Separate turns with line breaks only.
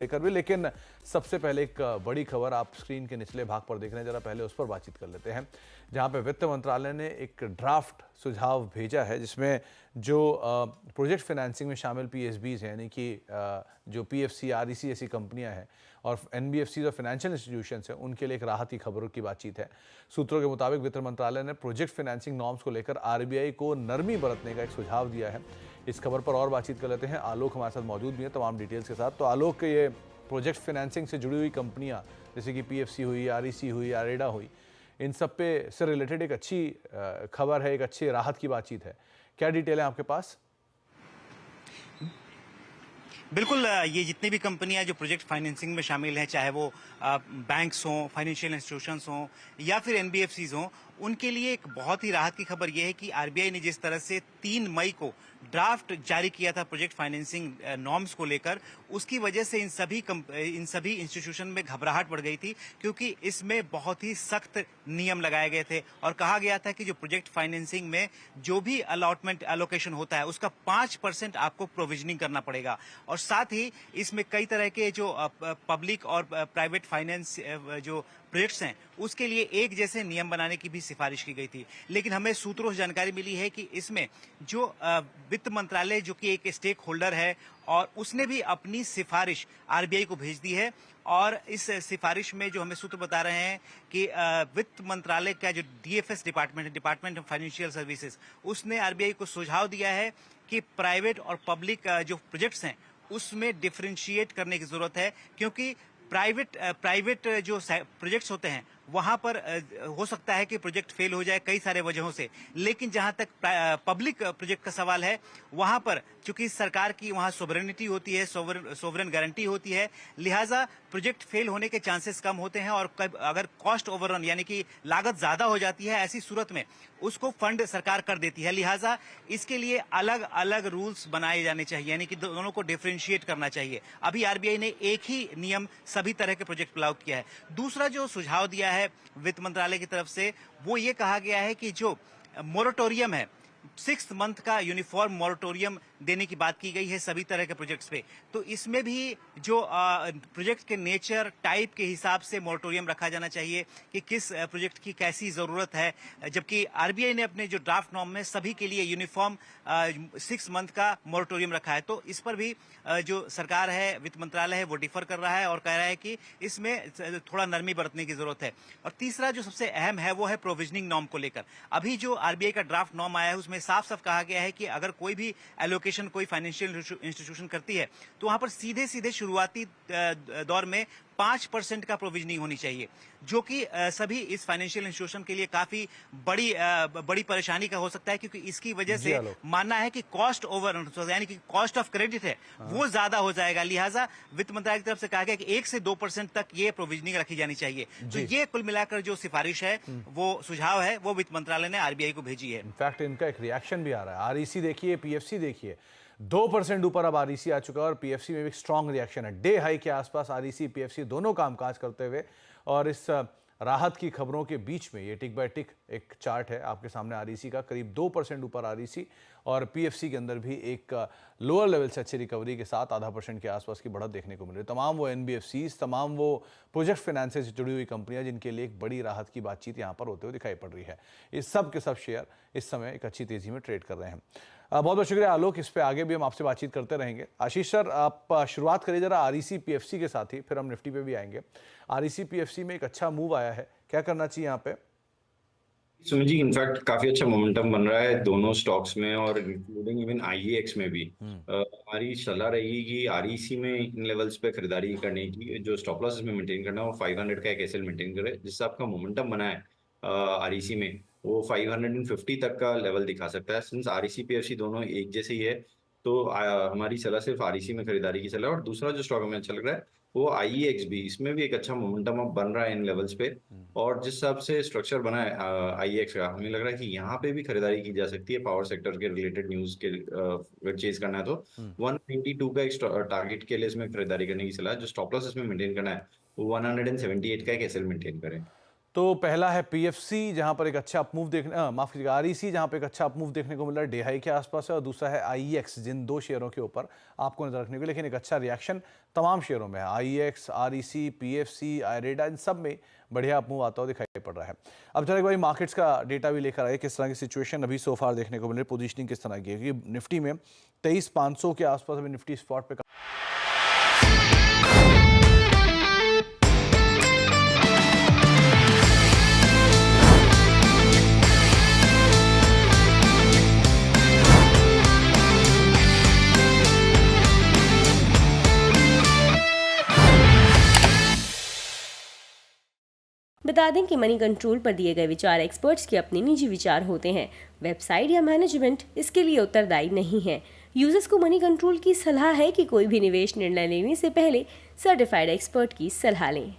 लेकर भी, लेकिन सबसे पहले एक बड़ी खबर आप स्क्रीन के निचले भाग पर देख रहे हैं, जरा पहले उस पर बातचीत कर लेते हैं, जहां पे वित्त मंत्रालय ने एक ड्राफ्ट सुझाव भेजा है जिसमें जो प्रोजेक्ट फाइनेंसिंग में शामिल पीएसबीज हैं, यानी कि जो पीएफसी, आरईसी ऐसी कंपनियां हैं और एनबीएफसी और फाइनेंशियल इंस्टीट्यूशंस हैं, उनके लिए एक राहत की खबरों की बातचीत है। सूत्रों के मुताबिक वित्त मंत्रालय ने प्रोजेक्ट फाइनेंसिंग नॉर्म्स को लेकर आरबीआई को नरमी बरतने का एक सुझाव दिया है। इस खबर पर और बातचीत कर लेते हैं, आलोक हमारे साथ मौजूद भी हैं तमाम डिटेल्स के साथ। तो आलोक, ये प्रोजेक्ट फाइनेंसिंग से जुड़ी हुई कंपनियां जैसे कि पीएफसी हुई, आरईसी हुई, आरेडा हुई, इन सब पे से रिलेटेड एक अच्छी खबर है, एक अच्छी राहत की बातचीत है। क्या डिटेल है आपके पास?
बिल्कुल, ये जितनी भी कंपनियां जो प्रोजेक्ट फाइनेंसिंग में शामिल हैं, चाहे वो बैंक्स हों, फाइनेंशियल इंस्टीट्यूशंस हों या फिर एनबीएफसीज हों, उनके लिए एक बहुत ही राहत की खबर यह है कि आरबीआई ने जिस तरह से 3 मई को ड्राफ्ट जारी किया था प्रोजेक्ट फाइनेंसिंग नॉर्म्स को लेकर, उसकी वजह से इन सभी इंस्टीट्यूशन में घबराहट बढ़ गई थी, क्योंकि इसमें बहुत ही सख्त नियम लगाए गए थे और कहा गया था कि जो प्रोजेक्ट फाइनेंसिंग में जो भी अलॉटमेंट एलोकेशन होता है उसका 5% आपको प्रोविजनिंग करना पड़ेगा। और साथ ही इसमें कई तरह के जो पब्लिक और प्राइवेट फाइनेंस जो प्रोजेक्ट्स हैं उसके लिए एक जैसे नियम बनाने की भी सिफारिश की गई थी। लेकिन हमें सूत्रों से जानकारी मिली है कि इसमें जो वित्त मंत्रालय, जो कि एक स्टेक होल्डर है, और उसने भी अपनी सिफारिश आरबीआई को भेज दी है। और इस सिफारिश में जो हमें सूत्र बता रहे हैं कि वित्त मंत्रालय का जो डीएफएस डिपार्टमेंट है, डिपार्टमेंट ऑफ फाइनेंशियल सर्विसेज, उसने आरबीआई को सुझाव दिया है कि प्राइवेट और पब्लिक जो प्रोजेक्ट्स हैं उसमें डिफरेंशिएट करने की जरूरत है, क्योंकि प्राइवेट जो प्रोजेक्ट्स होते हैं वहां पर हो सकता है कि प्रोजेक्ट फेल हो जाए कई सारे वजहों से। लेकिन जहां तक पब्लिक प्रोजेक्ट का सवाल है, वहां पर चूंकि सरकार की वहां सोवरेनिटी होती है, सोवरेन गारंटी होती है, लिहाजा प्रोजेक्ट फेल होने के चांसेस कम होते हैं। और अगर कॉस्ट ओवररन यानी कि लागत ज्यादा हो जाती है, ऐसी सूरत में उसको फंड सरकार कर देती है। लिहाजा इसके लिए अलग अलग रूल्स बनाए जाने चाहिए, यानी कि दोनों को डिफरेंशिएट करना चाहिए। अभी आरबीआई ने एक ही नियम सभी तरह के प्रोजेक्ट पर लागू किया है। दूसरा जो सुझाव दिया है वित्त मंत्रालय की तरफ से, वो ये कहा गया है कि जो मोरेटोरियम है, 6 मंथ का यूनिफॉर्म मोरेटोरियम देने की बात की गई है सभी तरह के प्रोजेक्ट्स पे। तो इसमें भी जो प्रोजेक्ट के नेचर, टाइप के हिसाब से मोरेटोरियम रखा जाना चाहिए कि किस प्रोजेक्ट की कैसी जरूरत है। जबकि आरबीआई ने अपने जो ड्राफ्ट नॉर्म में सभी के लिए यूनिफॉर्म 6 मंथ का मोरेटोरियम रखा है। तो इस पर भी जो सरकार है, वित्त मंत्रालय है, वो डिफर कर रहा है और कह रहा है कि इसमें थोड़ा नरमी बरतने की जरूरत है। और तीसरा जो सबसे अहम है वो है प्रोविजनिंग नॉर्म को लेकर। अभी जो आरबीआई का ड्राफ्ट नॉर्म आया है उसमें साफ साफ कहा गया है कि अगर कोई भी एलोकेशन कोई फाइनेंशियल इंस्टीट्यूशन करती है तो वहां पर सीधे सीधे शुरुआती दौर में 5% का प्रोविजनिंग होनी चाहिए, जो कि सभी इस फाइनेंशियल इंस्टीट्यूशन के लिए काफी बड़ी परेशानी का हो सकता है, क्योंकि इसकी वजह से मानना है कि कॉस्ट ओवर यानी कि कॉस्ट ऑफ क्रेडिट है वो ज्यादा हो जाएगा। लिहाजा वित्त मंत्रालय की तरफ से कहा गया कि 1 से 2% तक ये प्रोविजनिंग रखी जानी चाहिए। तो ये कुल मिलाकर जो सिफारिश है, वो सुझाव है, वो वित्त मंत्रालय ने आरबीआई को भेजी है।
इनफैक्ट इनका एक रिएक्शन भी आ रहा है। आरईसी देखिए, पीएफसी देखिए, 2% ऊपर अब आरईसी आ चुका है और पीएफसी में भी स्ट्रांग रिएक्शन है। डे हाई के आसपास आरईसी, पीएफसी दोनों कामकाज करते हुए, और इस राहत की खबरों के बीच में ये टिक बाय टिक एक चार्ट है आपके सामने आरईसी का, करीब 2% ऊपर आरईसी, और पीएफसी के अंदर भी एक लोअर लेवल से अच्छी रिकवरी के साथ 0.5% के आसपास की बढ़त देखने को मिल रही है। तमाम वो एनबीएफसीज, तमाम वो प्रोजेक्ट फाइनेंस से जुड़ी हुई कंपनियां जिनके लिए एक बड़ी राहत की बातचीत यहां पर होते हुए दिखाई पड़ रही है, इस सब के सब शेयर इस समय एक अच्छी तेजी में ट्रेड कर रहे हैं। बहुत बहुत शुक्रिया आलोक, इस पे आगे भी हम आपसे बातचीत करते रहेंगे। आशीष सर, आप शुरुआत करिए जरा आरईसी पीएफसी के साथ ही, फिर हम निफ्टी पे भी आएंगे। आरईसी पीएफसी में एक अच्छा मूव आया है, क्या करना चाहिए यहाँ पे?
सुमित जी, इनफैक्ट काफी अच्छा मोमेंटम बन रहा है दोनों स्टॉक्स में और इंक्लूडिंग इवन आईईएक्स में भी। हमारी सलाह रहेगी कि आरईसी में इन लेवल्स पे खरीदारी करने की, जो स्टॉप लॉस में मेंटेन करना है वो 500 का एक एसएल मेंटेन करे, जिससे आपका मोमेंटम बना है आरईसी में वो 550 तक का लेवल दिखा सकता है। सिंस आरईसी पीएफसी दोनों एक जैसे ही है, तो हमारी सलाह सिर्फ आरईसी में खरीदारी की सलाह है। और दूसरा जो स्टॉक हमें अच्छा लग रहा है वो आईईएक्स भी, इसमें भी एक अच्छा मोमेंटम अब बन रहा है इन लेवल्स पे। और जिस हिसाब से स्ट्रक्चर बना है आईएक्स का, हमें लग रहा है कि यहाँ पे भी खरीदारी की जा सकती है पावर सेक्टर के रिलेटेड न्यूज के परचेज करना है तो 192 का एक टारगेट के लिए इसमें खरीदारी करने की सलाह है। जो स्टॉप लॉस इसमें मेंटेन करना है वो 178 का एक एसएल मेंटेन करें।
तो पहला है पीएफसी जहां पर एक अच्छा अपमूव माफ कीजिएगा आरईसी जहां पर एक अच्छा अपमूव देखने को मिल रहा है, डे हाई के आसपास है। और दूसरा है आईईएक्स, जिन दो शेयरों के ऊपर आपको नजर रखने को, लेकिन एक अच्छा रिएक्शन तमाम शेयरों में है। आईईएक्स, आरईसी, पीएफसी, आईरेडा, इन सब में बढ़िया अपमूव आता हुआ दिखाई पड़ रहा है। अब चलो एक बार मार्केट्स का डेटा भी लेकर आए, किस तरह की सिचुएशन अभी सोफार देखने को मिल रही है, पोजीशनिंग किस तरह की है। क्योंकि निफ्टी में 23,500 के आसपास अभी निफ्टी स्पॉट पे
बता दें कि मनी कंट्रोल पर दिए गए विचार एक्सपर्ट्स के अपने निजी विचार होते हैं। वेबसाइट या मैनेजमेंट इसके लिए उत्तरदायी नहीं है। यूजर्स को मनी कंट्रोल की सलाह है कि कोई भी निवेश निर्णय लेने से पहले सर्टिफाइड एक्सपर्ट की सलाह लें।